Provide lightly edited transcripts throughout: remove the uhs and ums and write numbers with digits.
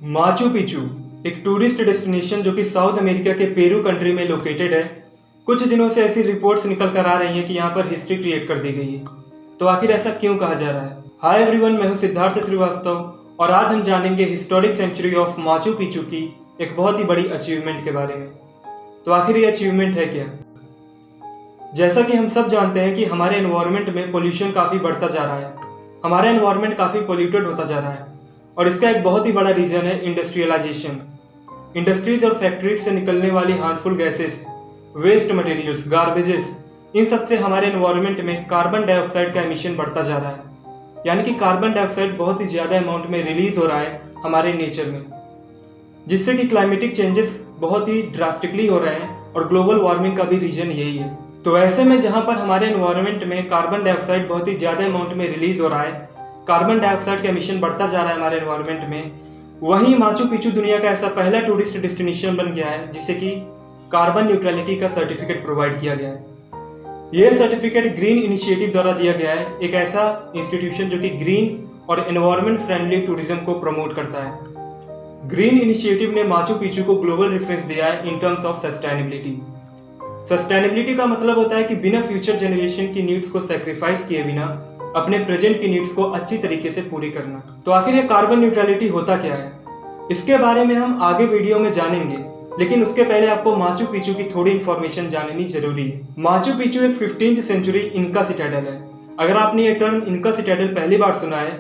Machu Picchu एक tourist destination जो कि साउथ अमेरिका के पेरू कंट्री में लोकेटेड है। कुछ दिनों से ऐसी रिपोर्ट्स निकल कर आ रही हैं कि यहाँ पर हिस्ट्री क्रिएट कर दी गई है। तो आखिर ऐसा क्यों कहा जा रहा है? हाय एवरीवन, मैं हूँ सिद्धार्थ श्रीवास्तव और आज हम जानेंगे historic sanctuary of Machu Picchu की एक बहुत ही बड़ी अचीवमेंट के बारे में। तो आखिर ये अचीवमेंट है क्या? जैसा कि हम सब जानते हैं कि हमारे एनवायरनमेंट में पोल्यूशन काफ़ी बढ़ता जा रहा है। हमारा एनवायरनमेंट काफ़ी पोल्यूटेड होता जा रहा है और इसका एक बहुत ही बड़ा रीज़न है इंडस्ट्रियलाइजेशन। इंडस्ट्रीज और फैक्ट्रीज से निकलने वाली harmful gases, waste materials, garbages, इन सब से हमारे एनवायरनमेंट में कार्बन डाइऑक्साइड का एमिशन बढ़ता जा रहा है। यानी कि कार्बन डाइऑक्साइड बहुत ही ज़्यादा अमाउंट में रिलीज हो रहा है हमारे नेचर में, जिससे कि क्लाइमेटिक चेंजेस बहुत ही ड्रास्टिकली हो रहे हैं और ग्लोबल वार्मिंग का भी रीजन यही है। तो ऐसे में जहाँ पर हमारे एनवायरनमेंट में कार्बन डाइऑक्साइड बहुत ही ज़्यादा अमाउंट में रिलीज हो रहा है, कार्बन डाइऑक्साइड का एमिशन बढ़ता जा रहा है हमारे एनवायरनमेंट में, वहीं माचू पिचू दुनिया का ऐसा पहला टूरिस्ट डेस्टिनेशन बन गया है जिससे कि कार्बन न्यूट्रलिटी का सर्टिफिकेट प्रोवाइड किया गया है। यह सर्टिफिकेट ग्रीन इनिशिएटिव द्वारा दिया गया है, एक ऐसा इंस्टीट्यूशन जो कि ग्रीन और एनवायरनमेंट फ्रेंडली टूरिज्म को प्रमोट करता है। ग्रीन इनिशिएटिव ने माचू पिचू को ग्लोबल रेफरेंस दिया है in terms of sustainability. Sustainability का मतलब होता है कि बिना फ्यूचर जनरेशन की नीड्स को सेक्रीफाइस किए बिना अपने प्रेजेंट की नीड्स को अच्छी तरीके से पूरी करना। तो आखिर ये कार्बन न्यूट्रलिटी होता क्या है, इसके बारे में हम आगे वीडियो में जानेंगे, लेकिन उसके पहले आपको माचू पिचू की थोड़ी इन्फॉर्मेशन जाननी जरूरी है। माचू पिचू एक 15वीं सेंचुरी इनका सिटाडेल है। अगर आपने ये टर्म इनका सिटाडेल पहली बार सुना है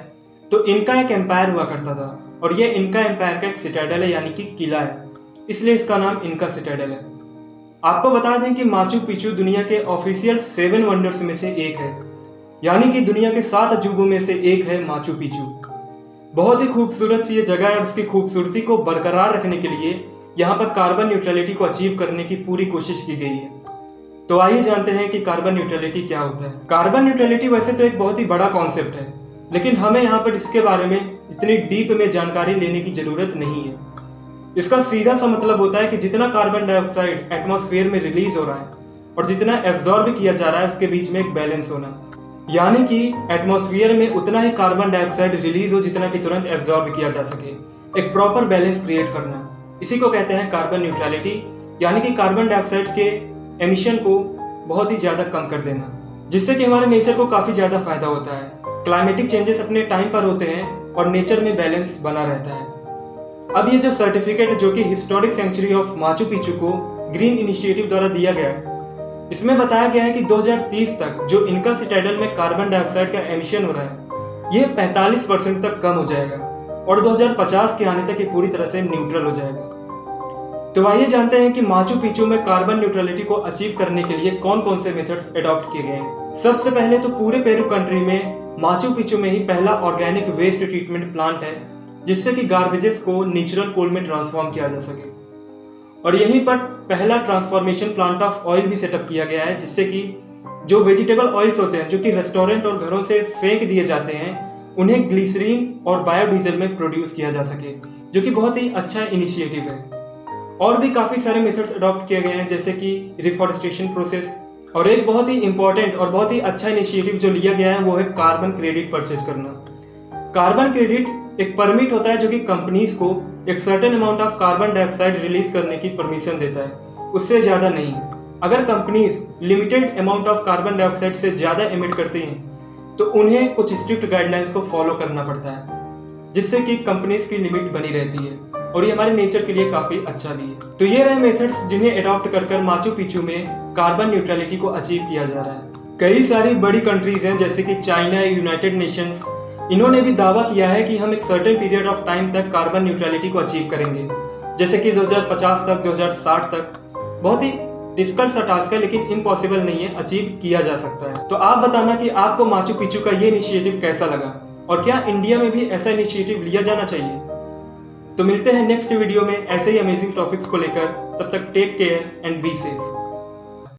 तो इनका एक एम्पायर हुआ करता था और ये इनका एम्पायर का एक सिटाडेल है, यानी कि किला है, इसलिए इसका नाम इनका सिटाडेल है। आपको बता दें कि माचू पिचू दुनिया के ऑफिशियल 7 वंडर्स में से एक है, यानी कि दुनिया के 7 अजूबों में से एक है माचू पिचू। बहुत ही खूबसूरत सी ये जगह है और उसकी खूबसूरती को बरकरार रखने के लिए यहाँ पर कार्बन न्यूट्रलिटी को अचीव करने की पूरी कोशिश की गई है। तो आइए जानते हैं कि कार्बन न्यूट्रलिटी क्या होता है। कार्बन न्यूट्रलिटी वैसे तो एक बहुत ही बड़ा कॉन्सेप्ट है, लेकिन हमें यहाँ पर इसके बारे में इतनी डीप में जानकारी लेने की जरूरत नहीं है। इसका सीधा सा मतलब होता है कि जितना कार्बन डाइऑक्साइड एटमॉस्फेयर में रिलीज हो रहा है और जितना एब्जॉर्ब किया जा रहा है उसके बीच में एक बैलेंस होना, यानी कि एटमॉस्फेयर में उतना ही कार्बन डाइऑक्साइड रिलीज हो जितना कि तुरंत एब्जॉर्ब किया जा सके, एक प्रॉपर बैलेंस क्रिएट करना। इसी को कहते हैं कार्बन न्यूट्रलिटी, यानी कि कार्बन डाइऑक्साइड के एमिशन को बहुत ही ज़्यादा कम कर देना, जिससे कि हमारे नेचर को काफ़ी ज़्यादा फायदा होता है। क्लाइमेटिक चेंजेस अपने टाइम पर होते हैं और नेचर में बैलेंस बना रहता है। अब ये जो सर्टिफिकेट जो कि historic sanctuary of Machu Picchu को ग्रीन इनिशिएटिव द्वारा दिया गया है, इसमें बताया गया है कि 2030 तक जो इनका सिटाडेल में कार्बन डाइऑक्साइड का एमिशन हो रहा है ये 45% तक कम हो जाएगा और 2050 के आने तक ये पूरी तरह से न्यूट्रल हो जाएगा। तो आइए जानते हैं कि माचू पिचू में कार्बन न्यूट्रलिटी को अचीव करने के लिए कौन कौन से मेथड्स अडॉप्ट किए गए हैं। सबसे पहले तो पूरे पेरू कंट्री में माचू पिचू में ही पहला ऑर्गेनिक वेस्ट ट्रीटमेंट प्लांट है, जिससे कि गार्बेजेस को नेचुरल कोल में ट्रांसफॉर्म किया जा सके। और यहीं पर पहला ट्रांसफॉर्मेशन प्लांट ऑफ ऑयल भी सेटअप किया गया है, जिससे कि जो वेजिटेबल ऑयल्स होते हैं जो कि रेस्टोरेंट और घरों से फेंक दिए जाते हैं, उन्हें ग्लिसरीन और बायोडीजल में प्रोड्यूस किया जा सके, जो कि बहुत ही अच्छा इनिशिएटिव है। और भी काफ़ी सारे मेथड्स अडॉप्ट किए गए हैं, जैसे कि रिफॉरेस्टेशन प्रोसेस, और एक बहुत ही इंपॉर्टेंट और बहुत ही अच्छा इनिशिएटिव जो लिया गया है वो है कार्बन क्रेडिट परचेज करना। कार्बन क्रेडिट एक परमिट होता है जो कि कंपनीज को एक certain amount of carbon dioxide release करने की परमिशन देता है, उससे ज़्यादा नहीं। अगर companies limited amount of carbon dioxide से ज़्यादा एमिट करती हैं तो उन्हें कुछ स्ट्रिक्ट गाइडलाइंस को फॉलो करना पड़ता है, जिससे कि कंपनीज की लिमिट बनी रहती है और ये हमारे नेचर के लिए काफ़ी अच्छा भी है। तो ये रहे मेथड्स जिन्हें अडॉप्ट कर माचू पिचू में कार्बन न्यूट्रलिटी को अचीव किया जा रहा है। कई सारी बड़ी कंट्रीज हैं जैसे कि चाइना, यूनाइटेड नेशंस, इन्होंने भी दावा किया है कि हम एक सर्टेन पीरियड ऑफ टाइम तक कार्बन न्यूट्रलिटी को अचीव करेंगे, जैसे कि 2050 तक, 2060 तक। बहुत ही डिफिकल्ट सा टास्क है, लेकिन इम्पॉसिबल नहीं है, अचीव किया जा सकता है। तो आप बताना कि आपको माचू पिचू का ये इनिशिएटिव कैसा लगा और क्या इंडिया में भी ऐसा इनिशिएटिव लिया जाना चाहिए। तो मिलते हैं नेक्स्ट वीडियो में ऐसे ही अमेजिंग टॉपिक्स को लेकर। तब तक take care and be safe.